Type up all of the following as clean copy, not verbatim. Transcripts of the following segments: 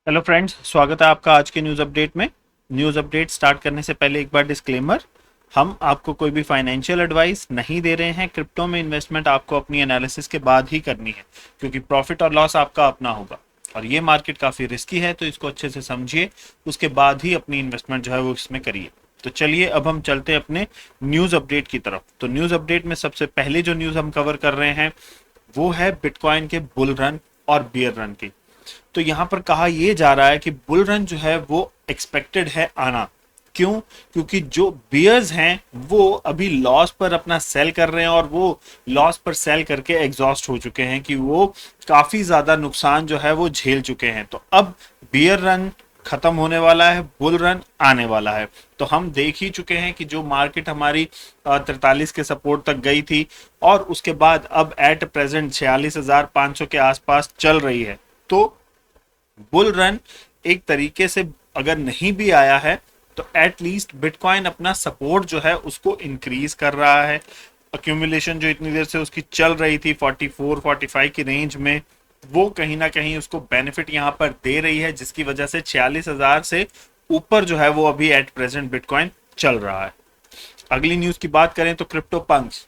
Hello friends, स्वागत है आपका आज के न्यूज़ अपडेट में। न्यूज़ अपडेट स्टार्ट करने से पहले एक बार डिस्क्लेमर। हम आपको कोई भी फाइनेंशियल एडवाइस नहीं दे रहे हैं। क्रिप्टो में इन्वेस्टमेंट आपको अपनी एनालिसिस के बाद ही करनी है, क्योंकि प्रॉफिट और लॉस आपका अपना होगा और ये मार्केट काफ़ी रिस्की है, तो इसको अच्छे से समझिए, उसके बाद ही अपनी इन्वेस्टमेंट जो है वो इसमें करिए। तो चलिए अब हम चलते हैं अपने न्यूज़ अपडेट की तरफ। तो न्यूज़ अपडेट में सबसे पहले जो न्यूज़ हम कवर कर रहे हैं वो है बिटकॉइन के बुल रन और बियर रन की। तो यहां पर कहा यह जा रहा है कि बुल रन जो है वो एक्सपेक्टेड है आना। क्यों? क्योंकि जो बियर्स हैं वो अभी लॉस पर अपना सेल कर रहे हैं और वो लॉस पर सेल करके एग्जॉस्ट हो चुके हैं कि वो काफी ज्यादा नुकसान जो है वो झेल चुके हैं। तो अब बियर रन खत्म होने वाला है, बुल रन आने वाला है। तो हम देख ही चुके हैं कि जो मार्केट हमारी 43 के सपोर्ट तक गई थी और उसके बाद अब एट प्रेजेंट 46,500 के आसपास चल रही है। तो बुल रन एक तरीके से अगर नहीं भी आया है तो एटलीस्ट बिटकॉइन अपना सपोर्ट जो है उसको इंक्रीज कर रहा है। अक्यूमुलेशन जो इतनी देर से उसकी चल रही थी 44-45 की रेंज में, वो कहीं ना कहीं उसको बेनिफिट यहां पर दे रही है, जिसकी वजह से 46,000 से ऊपर जो है वो अभी एट प्रेजेंट बिटकॉइन चल रहा है। अगली न्यूज की बात करें तो क्रिप्टो पंक्स,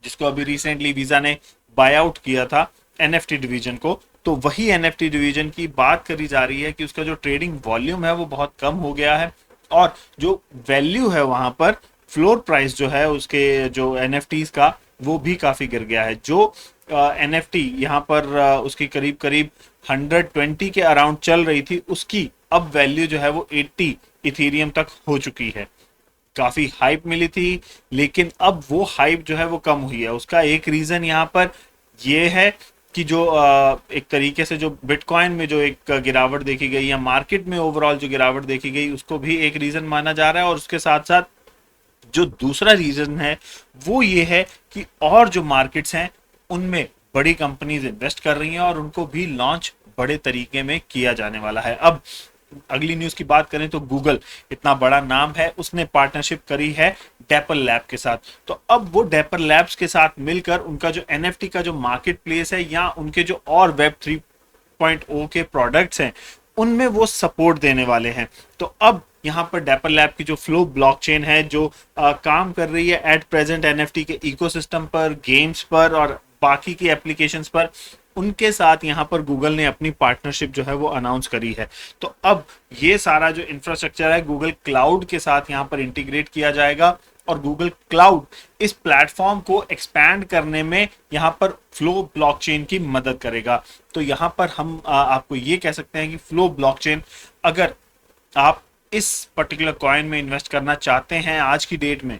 जिसको अभी रिसेंटली वीजा ने बाय आउट किया था एनएफटी डिवीजन को, तो वही एनएफटी डिवीजन की बात करी जा रही है कि उसका जो ट्रेडिंग वॉल्यूम है वो बहुत कम हो गया है और जो वैल्यू है वहां पर, फ्लोर प्राइस जो है उसके जो एनएफटीज का, वो भी काफी गिर गया है। जो एनएफटी यहाँ पर उसकी करीब करीब 120 के अराउंड चल रही थी, उसकी अब वैल्यू जो है वो 80 इथीरियम तक हो चुकी है। काफी हाइप मिली थी, लेकिन अब वो हाइप जो है वो कम हुई है। उसका एक रीजन यहाँ पर ये है कि जो एक तरीके से जो बिटकॉइन में जो एक गिरावट देखी गई या मार्केट में ओवरऑल जो गिरावट देखी गई, उसको भी एक रीजन माना जा रहा है। और उसके साथ साथ जो दूसरा रीजन है वो ये है कि और जो मार्केट्स हैं उनमें बड़ी कंपनीज इन्वेस्ट कर रही हैं और उनको भी लॉन्च बड़े तरीके में किया जाने वाला है। अब अगली न्यूज की बात करें तो गूगल, इतना बड़ा नाम है, उसने पार्टनरशिप करी है डेपर लैब के साथ। तो अब वो डेपर लैब्स के साथ मिलकर उनका जो एनएफटी का जो मार्केट प्लेस है या उनके जो और वेब 3.0 के प्रोडक्ट्स हैं उनमें वो सपोर्ट देने वाले हैं। तो अब यहाँ पर डेपर लैब की जो फ्लो ब्लॉकचेन है जो काम कर रही है एट प्रेजेंट एनएफटी के इकोसिस्टम पर, गेम्स पर और बाकी की एप्लीकेशंस पर, उनके साथ यहाँ पर गूगल ने अपनी पार्टनरशिप जो है वो अनाउंस करी है। तो अब ये सारा जो इंफ्रास्ट्रक्चर है गूगल क्लाउड के साथ यहाँ पर इंटीग्रेट किया जाएगा और गूगल क्लाउड इस प्लेटफॉर्म को एक्सपैंड करने में यहाँ पर फ्लो ब्लॉकचेन की मदद करेगा। तो यहाँ पर हम आपको ये कह सकते हैं कि फ्लो ब्लॉकचेन, अगर आप इस पर्टिकुलर कॉइन में इन्वेस्ट करना चाहते हैं आज की डेट में,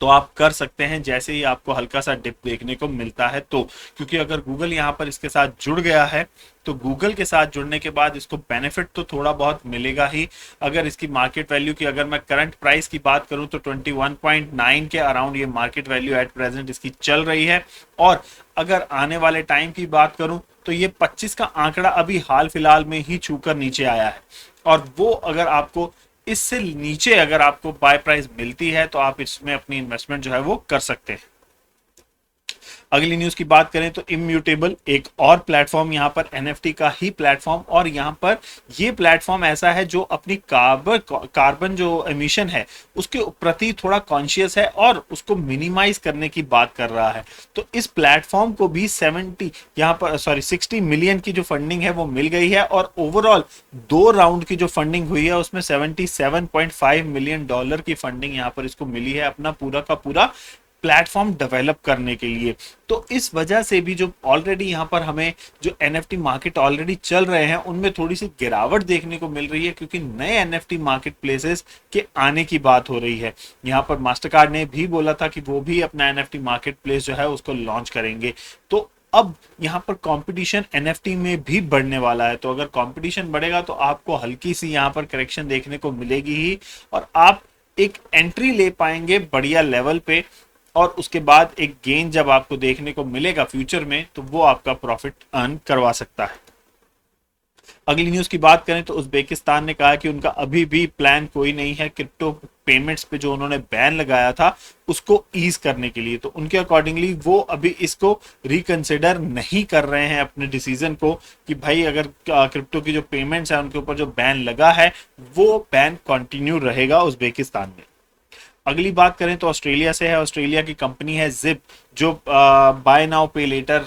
तो आप कर सकते हैं जैसे ही आपको हल्का सा डिप देखने को मिलता है। तो क्योंकि अगर गूगल यहाँ पर इसके साथ जुड़ गया है तो गूगल के साथ जुड़ने के बाद इसको बेनिफिट तो थोड़ा बहुत मिलेगा ही। अगर इसकी मार्केट वैल्यू की अगर मैं करंट प्राइस की बात करूं तो 21.9 के अराउंड ये मार्केट वैल्यू एट प्रेजेंट इसकी चल रही है। और अगर आने वाले टाइम की बात करूं तो ये 25 का आंकड़ा अभी हाल फिलहाल में ही छूकर नीचे आया है और वो अगर आपको इससे नीचे अगर आपको बाय प्राइस मिलती है तो आप इसमें अपनी इन्वेस्टमेंट जो है वो कर सकते हैं। अगली न्यूज की बात करें तो इम्यूटेबल एक और प्लेटफॉर्म, यहाँ पर एनएफटी का ही प्लेटफॉर्म, और यहाँ पर ये प्लेटफॉर्म ऐसा है जो अपनी कार्बन जो एमिशन है उसके प्रति थोड़ा कॉन्शियस है और उसको मिनिमाइज करने की बात कर रहा है। तो इस प्लेटफॉर्म को भी 60 मिलियन की जो फंडिंग है वो मिल गई है और ओवरऑल 2 राउंड की जो फंडिंग हुई है उसमें $77.5 मिलियन की फंडिंग यहाँ पर इसको मिली है अपना पूरा का पूरा प्लेटफॉर्म डेवलप करने के लिए। तो इस वजह से भी जो ऑलरेडी यहाँ पर हमें जो एनएफटी मार्केट ऑलरेडी चल रहे हैं उनमें थोड़ी सी गिरावट देखने को मिल रही है, क्योंकि नए एनएफटी मार्केट प्लेसेस के आने की बात हो रही है। यहाँ पर मास्टरकार्ड ने भी बोला था कि वो भी अपना एनएफटी मार्केट प्लेस जो है उसको लॉन्च करेंगे। तो अब यहाँ पर कंपटीशन एनएफटी में भी बढ़ने वाला है। तो अगर कंपटीशन बढ़ेगा तो आपको हल्की सी यहाँ पर करेक्शन देखने को मिलेगी ही और आप एक एंट्री ले पाएंगे बढ़िया लेवल पे और उसके बाद एक गेन जब आपको देखने को मिलेगा फ्यूचर में तो वो आपका प्रॉफिट अर्न करवा सकता है। अगली न्यूज की बात करें तो उज्बेकिस्तान ने कहा कि उनका अभी भी प्लान कोई नहीं है क्रिप्टो पेमेंट्स पे जो उन्होंने बैन लगाया था उसको ईज करने के लिए। तो उनके अकॉर्डिंगली वो अभी इसको रिकंसिडर नहीं कर रहे हैं अपने डिसीजन को कि भाई अगर क्रिप्टो की जो पेमेंट्स है उनके ऊपर जो बैन लगा है वो बैन कंटिन्यू रहेगा उज्बेकिस्तान में। अगली बात करें तो ऑस्ट्रेलिया से है। ऑस्ट्रेलिया की कंपनी है जिप, जो बाय नाउ पे लेटर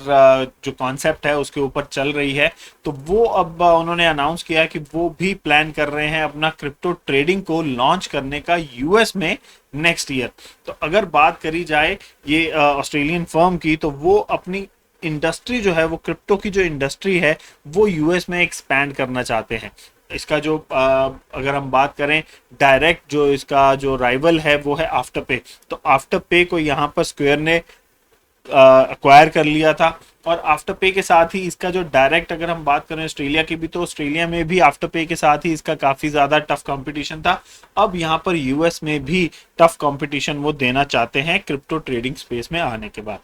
जो कॉन्सेप्ट है उसके ऊपर चल रही है। तो वो अब उन्होंने अनाउंस किया कि वो भी प्लान कर रहे हैं अपना क्रिप्टो ट्रेडिंग को लॉन्च करने का यूएस में नेक्स्ट ईयर। तो अगर बात करी जाए ये ऑस्ट्रेलियन फर्म की, तो वो अपनी इंडस्ट्री जो है वो क्रिप्टो की जो इंडस्ट्री है वो यूएस में एक्सपैंड करना चाहते हैं। इसका जो अगर हम बात करें डायरेक्ट जो इसका जो राइवल है वो है आफ्टर पे। तो आफ्टर पे को यहाँ पर स्क्वायर ने अक्वायर कर लिया था, और आफ्टर पे के साथ ही इसका जो डायरेक्ट अगर हम बात करें ऑस्ट्रेलिया की भी, तो ऑस्ट्रेलिया में भी आफ्टर पे के साथ ही इसका काफी ज्यादा टफ कंपटीशन था। अब यहाँ पर यूएस में भी टफ कंपटीशन वो देना चाहते हैं क्रिप्टो ट्रेडिंग स्पेस में आने के बाद।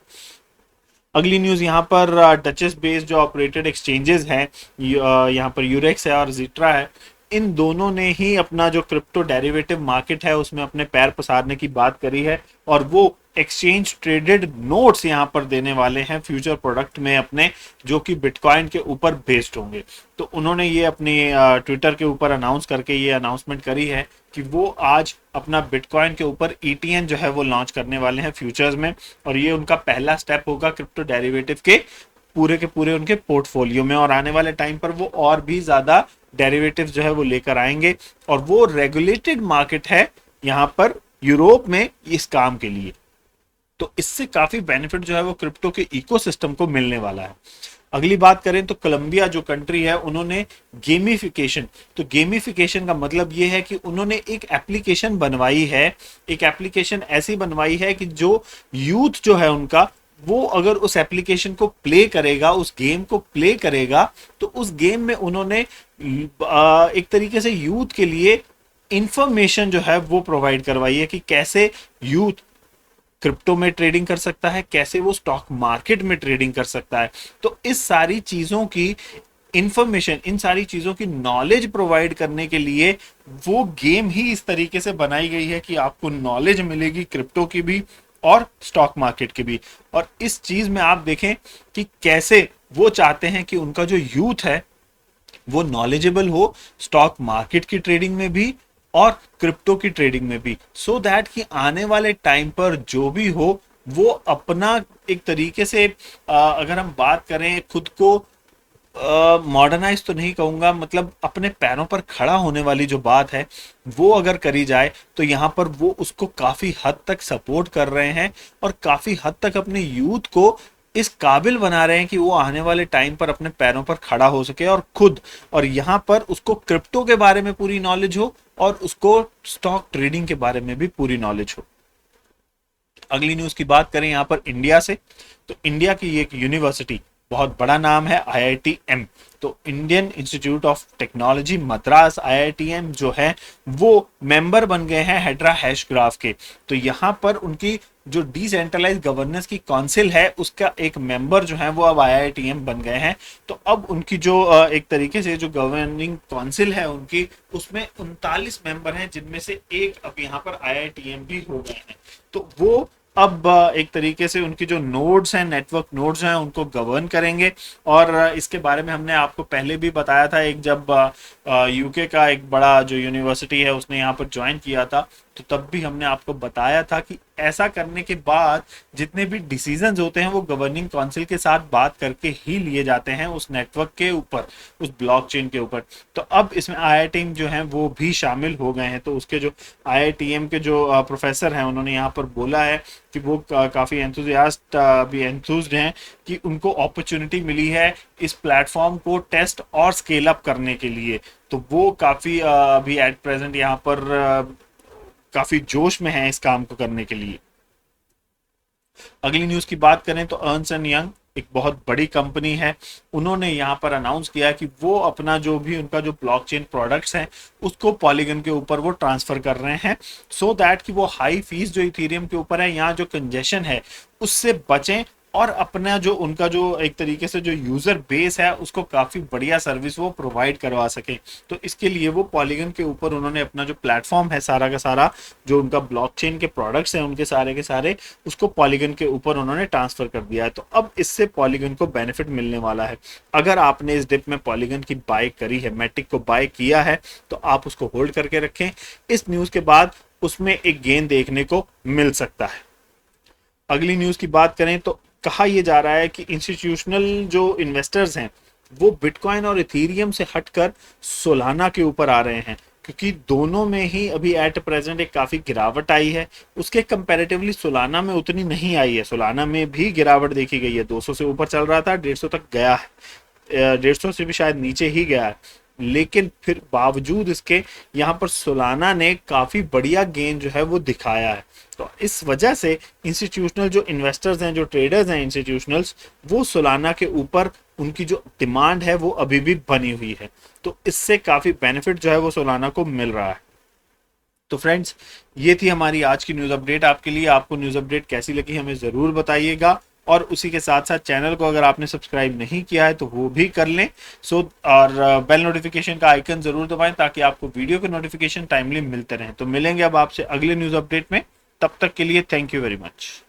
अगली न्यूज यहाँ पर डचेस बेस्ड जो ऑपरेटेड एक्सचेंजेस हैं, यहाँ पर यूरेक्स है और जीट्रा है, इन दोनों ने ही अपना जो क्रिप्टो डेरिवेटिव मार्केट है उसमें अपने पैर पसारने की बात करी है, और वो एक्सचेंज ट्रेडेड नोट्स यहाँ पर देने वाले हैं फ्यूचर प्रोडक्ट में अपने, जो कि बिटकॉइन के ऊपर बेस्ड होंगे। तो उन्होंने ये अपने ट्विटर के ऊपर अनाउंस करके ये अनाउंसमेंट करी है कि वो आज अपना बिटकॉइन के ऊपर ईटीएन जो है वो लॉन्च करने वाले हैं फ्यूचर्स में, और ये उनका पहला स्टेप होगा क्रिप्टो डेरिवेटिव के पूरे उनके पोर्टफोलियो में। और आने वाले टाइम पर वो और भी ज्यादा डेरिवेटिव जो है वो लेकर आएंगे, और वो रेगुलेटेड मार्केट है यहाँ पर यूरोप में इस काम के लिए। तो इससे काफी बेनिफिट जो है वो क्रिप्टो के इकोसिस्टम को मिलने वाला है। अगली बात करें तो कोलंबिया जो कंट्री है उन्होंने गेमिफिकेशन, तो गेमिफिकेशन का मतलब ये है कि उन्होंने एक एप्लीकेशन बनवाई है, एक एप्लीकेशन ऐसी बनवाई है कि जो यूथ जो है उनका, वो अगर उस एप्लीकेशन को प्ले करेगा, उस गेम को प्ले करेगा, तो उस गेम में उन्होंने एक तरीके से यूथ के लिए इंफॉर्मेशन जो है वो प्रोवाइड करवाई है कि कैसे यूथ क्रिप्टो में ट्रेडिंग कर सकता है, कैसे वो स्टॉक मार्केट में ट्रेडिंग कर सकता है। तो इस सारी चीजों की इंफॉर्मेशन, इन सारी चीजों की नॉलेज प्रोवाइड करने के लिए वो गेम ही इस तरीके से बनाई गई है कि आपको नॉलेज मिलेगी क्रिप्टो की भी और स्टॉक मार्केट की भी। और इस चीज में आप देखें कि कैसे वो चाहते हैं कि उनका जो यूथ है वो नॉलेजेबल हो स्टॉक मार्केट की ट्रेडिंग में भी और क्रिप्टो की ट्रेडिंग में भी, सो दैट कि आने वाले टाइम पर जो भी हो वो अपना एक तरीके से अगर हम बात करें खुद को मॉडर्नाइज तो नहीं कहूंगा, मतलब अपने पैरों पर खड़ा होने वाली जो बात है वो अगर करी जाए तो यहाँ पर वो उसको काफी हद तक सपोर्ट कर रहे हैं, और काफी हद तक अपने यूथ को इस काबिल बना रहे हैं कि वो आने वाले टाइम पर अपने पैरों पर खड़ा हो सके और खुद, और यहाँ पर उसको क्रिप्टो के बारे में पूरी नॉलेज हो और उसको स्टॉक ट्रेडिंग के बारे में भी पूरी नॉलेज हो। अगली न्यूज की बात करें यहाँ पर इंडिया से, तो इंडिया की एक यूनिवर्सिटी, बहुत बड़ा नाम है आईआईटीएम, तो Indian institute of technology Madras IITM जो है वो मेंबर बन गए हैं हेड्रा हैश ग्राफ के। तो यहाँ पर उनकी जो डिसेंट्रलाइज गवर्नेंस की काउंसिल है उसका एक मेंबर जो है वो अब आईआईटीएम बन गए हैं। तो अब उनकी जो एक तरीके से जो गवर्निंग काउंसिल है उनकी, उसमें 39 मेंबर हैं, जिनमें से एक अब यहाँ पर आईआईटीएम भी हो गए हैं। तो वो अब एक तरीके से उनकी जो नोड्स हैं, नेटवर्क नोड्स हैं, उनको गवर्न करेंगे। और इसके बारे में हमने आपको पहले भी बताया था, एक जब यूके का एक बड़ा जो यूनिवर्सिटी है उसने यहाँ पर ज्वाइन किया था, तो तब भी हमने आपको बताया था कि ऐसा करने के बाद जितने भी डिसीजंस होते हैं वो गवर्निंग काउंसिल के साथ बात करके ही लिए जाते हैं उस नेटवर्क के ऊपर, उस ब्लॉकचेन के ऊपर। तो अब इसमें आईआईटीएम जो है वो भी शामिल हो गए हैं। तो उसके जो आईआईटीएम के जो प्रोफेसर हैं उन्होंने यहाँ पर बोला है कि वो काफ़ी एंथुजियास्ट भी एंथुज्ड हैं कि उनको अपॉर्चुनिटी मिली है इस प्लेटफॉर्म को टेस्ट और स्केल अप करने के लिए। तो वो काफ़ी अभी एट प्रेजेंट यहाँ पर काफी जोश में है इस काम को करने के लिए। अगली न्यूज की बात करें तो अर्न्स्ट एंड यंग एक बहुत बड़ी कंपनी है, उन्होंने यहाँ पर अनाउंस किया कि वो अपना जो भी उनका जो ब्लॉकचेन प्रोडक्ट्स हैं उसको पॉलीगन के ऊपर वो ट्रांसफर कर रहे हैं, सो दैट कि वो हाई फीस जो इथेरियम के ऊपर है, यहाँ जो कंजेशन है उससे बचें और अपना जो उनका जो एक तरीके से जो यूजर बेस है उसको काफी बढ़िया सर्विस वो प्रोवाइड करवा सके। तो इसके लिए वो पॉलीगन के ऊपर उन्होंने अपना जो प्लेटफॉर्म है सारा का सारा, जो उनका ब्लॉकचेन के प्रोडक्ट्स हैं उनके सारे के सारे, उसको पॉलीगन के ऊपर उन्होंने ट्रांसफर कर दिया है। तो अब इससे पॉलीगन को बेनिफिट मिलने वाला है। अगर आपने इस डिप में पॉलीगन की बाय करी है, मैटिक को बाय किया है, तो आप उसको होल्ड करके रखें। इस न्यूज के बाद उसमें एक गेन देखने को मिल सकता है। अगली न्यूज की बात करें तो कहा यह जा रहा है कि इंस्टीट्यूशनल जो इन्वेस्टर्स हैं वो बिटकॉइन और इथीरियम से हटकर सोलाना के ऊपर आ रहे हैं, क्योंकि दोनों में ही अभी एट प्रेजेंट एक काफी गिरावट आई है। उसके कंपैरेटिवली सोलाना में उतनी नहीं आई है। सोलाना में भी गिरावट देखी गई है, 200 से ऊपर चल रहा था, 150 तक गया है, 150 से भी शायद नीचे ही गया है। लेकिन फिर बावजूद इसके यहाँ पर सोलाना ने काफी बढ़िया गेन जो है वो दिखाया है। तो इस वजह से इंस्टीट्यूशनल जो इन्वेस्टर्स हैं, जो ट्रेडर्स हैं इंस्टीट्यूशनल्स, वो सोलाना के ऊपर उनकी जो डिमांड है वो अभी भी बनी हुई है। तो इससे काफी बेनिफिट जो है वो सोलाना को मिल रहा है। तो फ्रेंड्स, ये थी हमारी आज की न्यूज़ अपडेट आपके लिए। आपको न्यूज़ अपडेट कैसी लगी हमें ज़रूर बताइएगा, और उसी के साथ साथ चैनल को अगर आपने सब्सक्राइब नहीं किया है तो वो भी कर लें। और बेल नोटिफिकेशन का आइकन ज़रूर दबाएं ताकि आपको वीडियो के नोटिफिकेशन टाइमली मिलते रहें। तो मिलेंगे अब आपसे अगले न्यूज़ अपडेट में, तब तक के लिए थैंक यू वेरी मच।